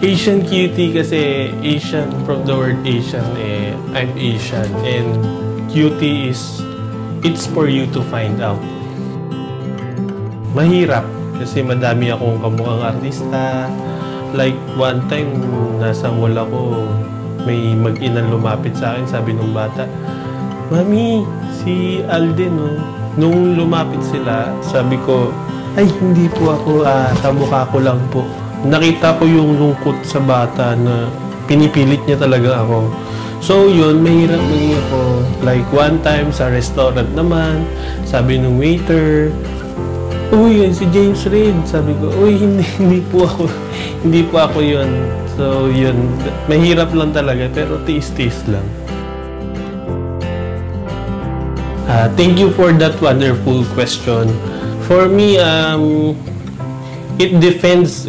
Asian cutie kasi Asian, from the word Asian, I'm Asian. And cutie is, it's for you to find out. Mahirap kasi madami akong kamukhang artista. Like one time, nasa mall ako, may mag-inang lumapit sa akin, sabi nung bata, "Mami, si Alden, no?" Nung lumapit sila, sabi ko, "Ay, hindi po ako, kamukha ko lang po." Nakita ko yung lungkot sa bata na pinipilit niya talaga ako. So yun, mahirap maging ako. Like one time sa restaurant naman, sabi nung waiter, "Uy, si James Reid." Sabi ko, "Uy, hindi po ako yun." So yun, mahirap lang talaga pero tiis-tiis lang. Thank you for that wonderful question. For me, it depends.